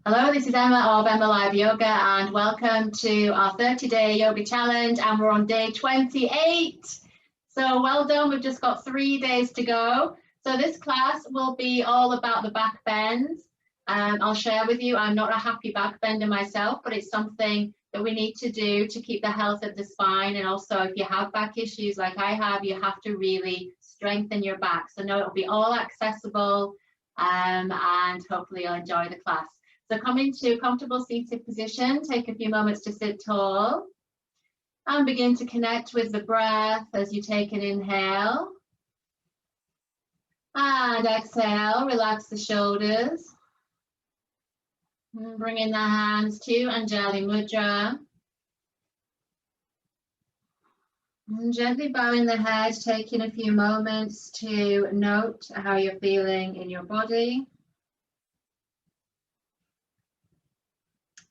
Hello, this is Emma of Emma Live Yoga and welcome to our 30-day yoga challenge, and we're on day 28. So well done, we've just got 3 days to go. So this class will be all about the back bends. I'll share with you, I'm not a happy back bender myself, but it's something that we need to do to keep the health of the spine. And also if you have back issues like I have, you have to really strengthen your back. So no, it'll be all accessible and hopefully you'll enjoy the class. So come into a comfortable seated position, take a few moments to sit tall and begin to connect with the breath as you take an inhale. And exhale, relax the shoulders. And bring in the hands to Anjali Mudra. And gently bowing the head, taking a few moments to note how you're feeling in your body.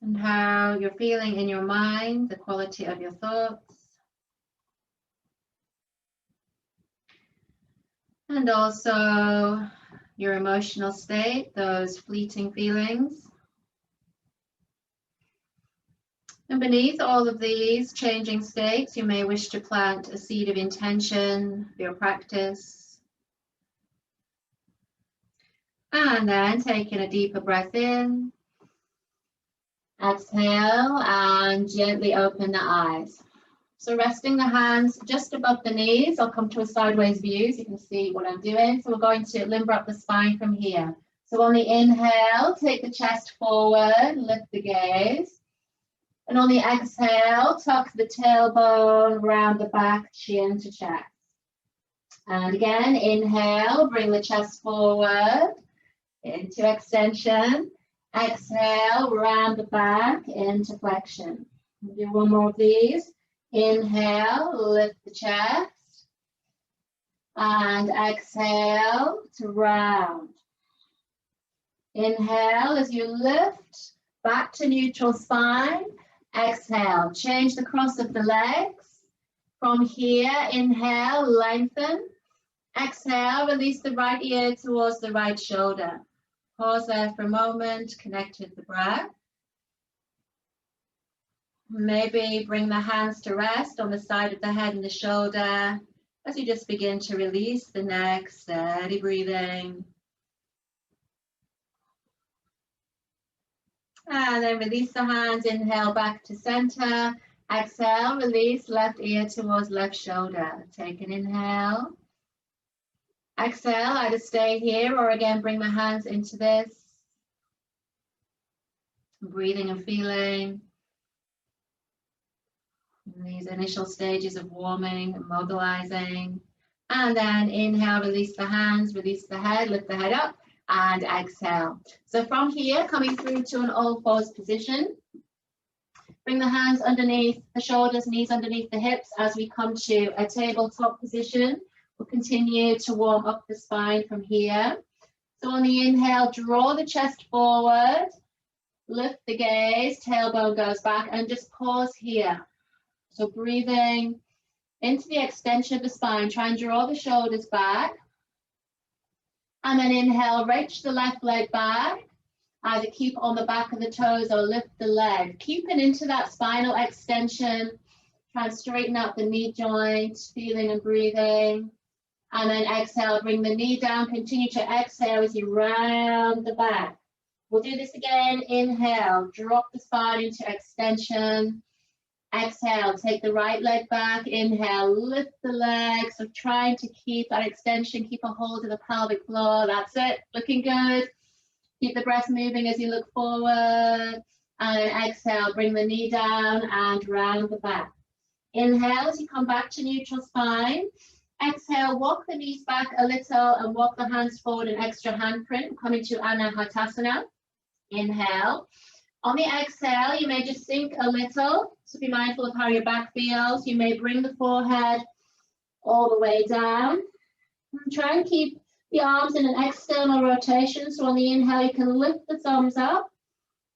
And how you're feeling in your mind, the quality of your thoughts. And also your emotional state, those fleeting feelings. And beneath all of these changing states, you may wish to plant a seed of intention for your practice. And then taking a deeper breath in. Exhale and gently open the eyes. So resting the hands just above the knees. I'll come to a sideways view so you can see what I'm doing. So we're going to limber up the spine from here. So on the inhale, take the chest forward, lift the gaze. And on the exhale, tuck the tailbone around the back, chin to chest. And again, inhale, bring the chest forward into extension. Exhale, round the back into flexion. We'll do one more of these. Inhale, lift the chest. And exhale to round. Inhale as you lift, back to neutral spine. Exhale, change the cross of the legs. From here, inhale, lengthen. Exhale, release the right ear towards the right shoulder. Pause there for a moment, connect with the breath. Maybe bring the hands to rest on the side of the head and the shoulder as you just begin to release the neck, steady breathing. And then release the hands, inhale back to center. Exhale, release left ear towards left shoulder. Take an inhale. Exhale, either stay here or again bring the hands into this. Breathing and feeling these initial stages of warming and mobilizing. And then inhale, release the hands, release the head, lift the head up and exhale. So from here, coming through to an all fours position. Bring the hands underneath the shoulders, knees underneath the hips as we come to a tabletop position. We'll continue to warm up the spine from here. So on the inhale, draw the chest forward, lift the gaze, tailbone goes back, and just pause here. So breathing into the extension of the spine, try and draw the shoulders back. And then inhale, reach the left leg back. Either keep on the back of the toes or lift the leg. Keeping into that spinal extension, try and straighten out the knee joint, feeling and breathing. And then exhale, bring the knee down, continue to exhale as you round the back. We'll do this again, inhale, drop the spine into extension. Exhale, take the right leg back, inhale, lift the leg. So trying to keep that extension, keep a hold of the pelvic floor, that's it, looking good. Keep the breath moving as you look forward. And then exhale, bring the knee down and round the back. Inhale as you come back to neutral spine. Exhale, walk the knees back a little and walk the hands forward, an extra handprint, coming to Anahatasana. Inhale. On the exhale, you may just sink a little, so be mindful of how your back feels. You may bring the forehead all the way down. And try and keep the arms in an external rotation, so on the inhale, you can lift the thumbs up,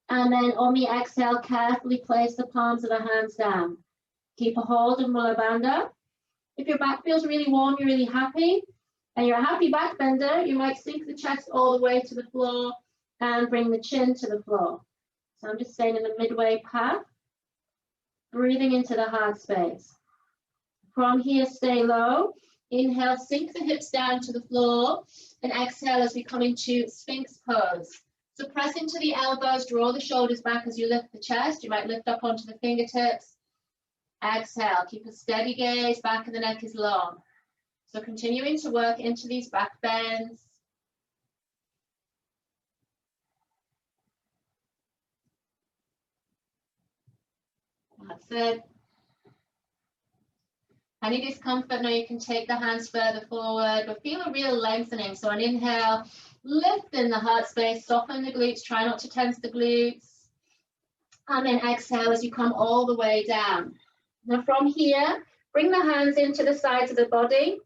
and then on the exhale, carefully place the palms of the hands down. Keep a hold of Mula Bandha. If your back feels really warm, you're really happy, and you're a happy back bender, you might sink the chest all the way to the floor and bring the chin to the floor. So I'm just staying in the midway path, breathing into the heart space. From here, stay low. Inhale, sink the hips down to the floor, and exhale as we come into Sphinx pose. So press into the elbows, draw the shoulders back as you lift the chest. You might lift up onto the fingertips. Exhale, keep a steady gaze, back of the neck is long. So continuing to work into these back bends. That's it. Any discomfort, now you can take the hands further forward, but feel a real lengthening. So on inhale, lift in the heart space, soften the glutes, try not to tense the glutes. And then exhale as you come all the way down. Now from here, bring the hands into the sides of the body,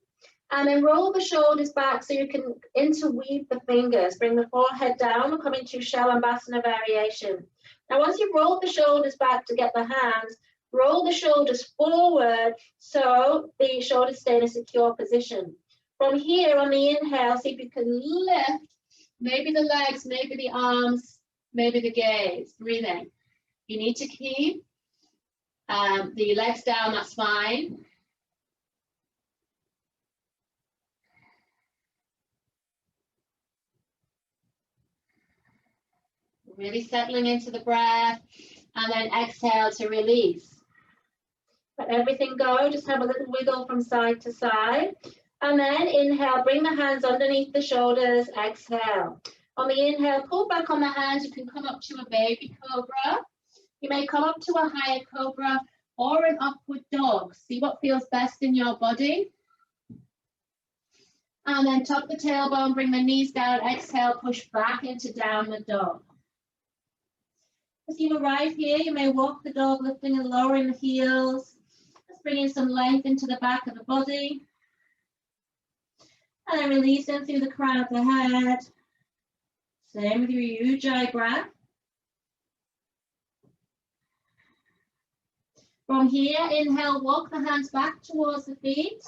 and then roll the shoulders back so you can interweave the fingers. Bring the forehead down, we'll come into Shavasana variation. Now once you've rolled the shoulders back to get the hands, roll the shoulders forward so the shoulders stay in a secure position. From here on the inhale, see if you can lift, maybe the legs, maybe the arms, maybe the gaze, breathing. You need to keep the legs down, that's fine. Really settling into the breath, and then exhale to release. Let everything go, just have a little wiggle from side to side. And then inhale, bring the hands underneath the shoulders, exhale. On the inhale, pull back on the hands, you can come up to a baby cobra. You may come up to a higher cobra or an upward dog. See what feels best in your body. And then tuck the tailbone, bring the knees down, exhale, push back into downward dog. As you arrive here, you may walk the dog, lifting and lowering the heels. Just bringing some length into the back of the body. And then releasing through the crown of the head. Same with your Ujjayi breath. From here, inhale, walk the hands back towards the feet.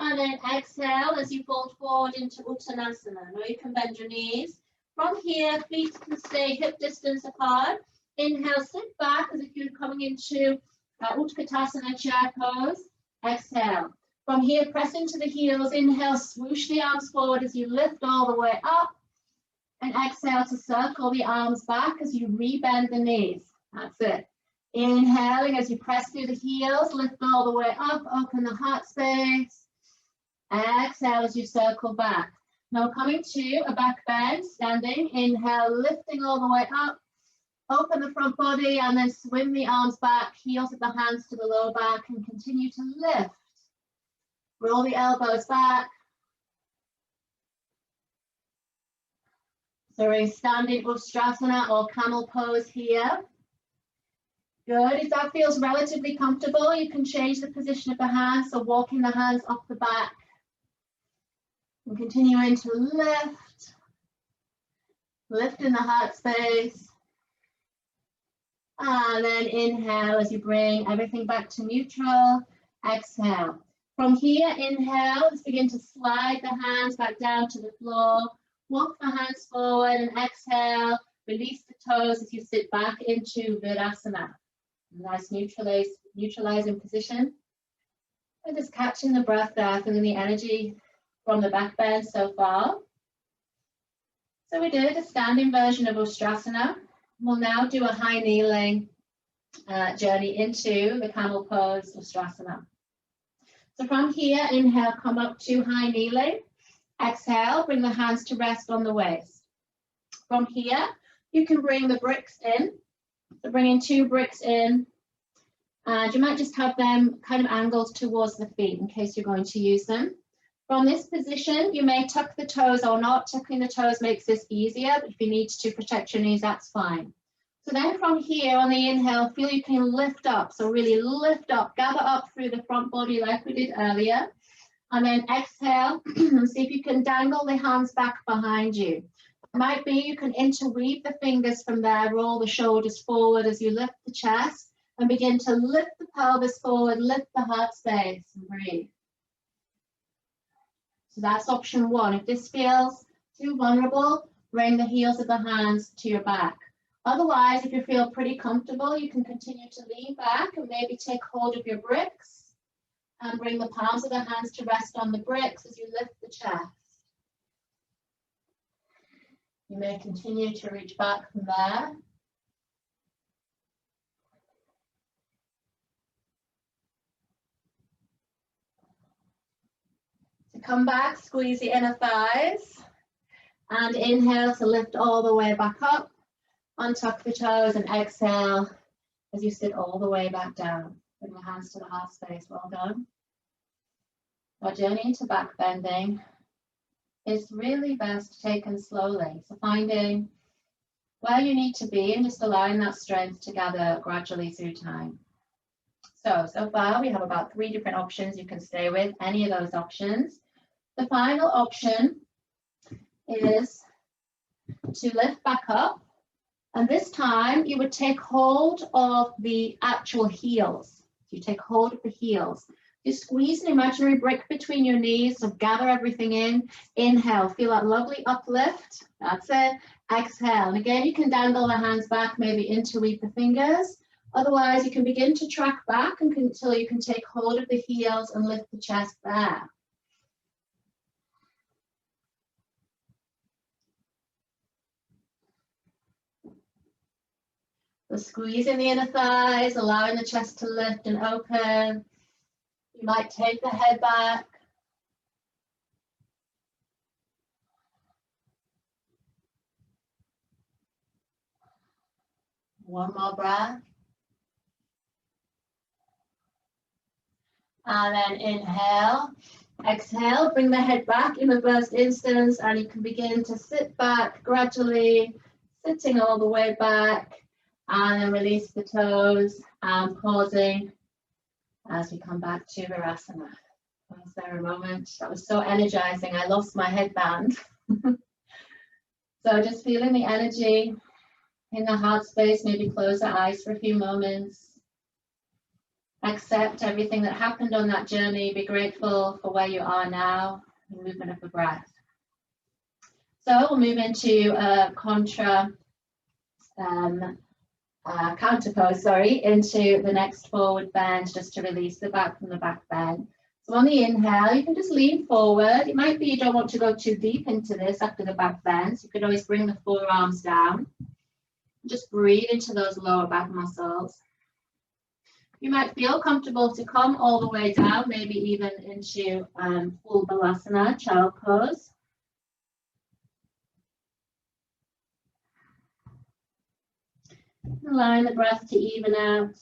And then exhale as you fold forward into Ustrasana. Now you can bend your knees. From here, feet can stay hip distance apart. Inhale, sit back as if you're coming into Utkasana chair pose. Exhale. From here, press into the heels. Inhale, swoosh the arms forward as you lift all the way up. And exhale to circle the arms back as you rebend the knees. That's it. Inhaling as you press through the heels, lift all the way up, open the heart space. Exhale as you circle back. Now coming to a back bend, standing. Inhale, lifting all the way up. Open the front body and then swim the arms back, heels of the hands to the lower back, and continue to lift. Roll the elbows back. So we're in standing Ustrasana or camel pose here. Good. If that feels relatively comfortable, you can change the position of the hands, so walking the hands up the back. And continuing to lift. Lift in the heart space. And then inhale as you bring everything back to neutral. Exhale. From here, inhale, let's begin to slide the hands back down to the floor. Walk the hands forward and exhale. Release the toes as you sit back into Virasana. Nice neutralizing position. And just catching the breath there, feeling the energy from the back bend so far. So we did a standing version of Ustrasana. We'll now do a high kneeling journey into the camel pose Ustrasana. So from here, inhale, come up to high kneeling. Exhale, bring the hands to rest on the waist. From here, you can bring the bricks in. So bringing 2 bricks in. And you might just have them kind of angled towards the feet in case you're going to use them. From this position, you may tuck the toes or not. Tucking the toes makes this easier, but if you need to protect your knees, that's fine. So then from here on the inhale, feel you can lift up. So really lift up, gather up through the front body like we did earlier. And then exhale, see if you can dangle the hands back behind you. It might be you can interweave the fingers from there, roll the shoulders forward as you lift the chest and begin to lift the pelvis forward, lift the heart space and breathe. So that's option 1. If this feels too vulnerable, bring the heels of the hands to your back. Otherwise, if you feel pretty comfortable, you can continue to lean back and maybe take hold of your bricks and bring the palms of the hands to rest on the bricks as you lift the chest. You may continue to reach back from there. To come back, squeeze the inner thighs and inhale to lift all the way back up. Untuck the toes and exhale as you sit all the way back down. Bring the hands to the heart space. Well done. Our journey into back bending is really best taken slowly. So finding where you need to be and just allowing that strength to gather gradually through time. So far we have about 3 different options you can stay with, any of those options. The final option is to lift back up. And this time you would take hold of the actual heels. You take hold of the heels. You squeeze an imaginary brick between your knees, so gather everything in. Inhale, feel that lovely uplift. That's it. Exhale. And again, you can dangle the hands back, maybe interweave the fingers. Otherwise, you can begin to track back until you can take hold of the heels and lift the chest there. So squeezing the inner thighs, allowing the chest to lift and open. You might take the head back. One more breath. And then inhale, exhale, bring the head back in the first instance, and you can begin to sit back gradually, sitting all the way back, and then release the toes and pausing as we come back to Virasana. Was there a moment? That was so energizing. I lost my headband. So just feeling the energy in the heart space, maybe close the eyes for a few moments. Accept everything that happened on that journey. Be grateful for where you are now, the movement of the breath. So we'll move into counter pose, into the next forward bend, just to release the back from the back bend. So on the inhale, you can just lean forward. It might be you don't want to go too deep into this after the back bend. So you could always bring the forearms down. Just breathe into those lower back muscles. You might feel comfortable to come all the way down, maybe even into full Balasana, child pose. Allowing the breath to even out.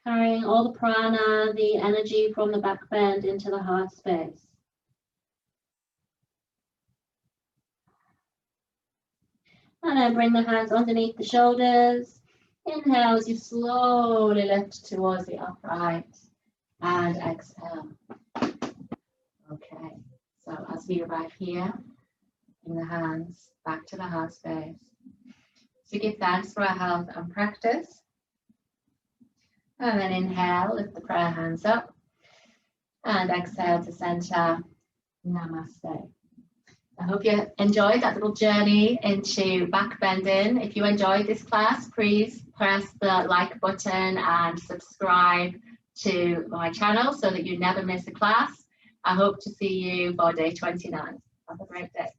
Carrying all the prana, the energy from the back bend into the heart space. And then bring the hands underneath the shoulders. Inhale as you slowly lift towards the upright, and exhale. Okay, so as we arrive here, bring the hands back to the heart space. So give thanks for our health and practice. And then inhale, lift the prayer hands up, and exhale to center. Namaste. I hope you enjoyed that little journey into back bending. If you enjoyed this class, please press the like button and subscribe to my channel so that you never miss a class. I hope to see you for day 29. Have a great day.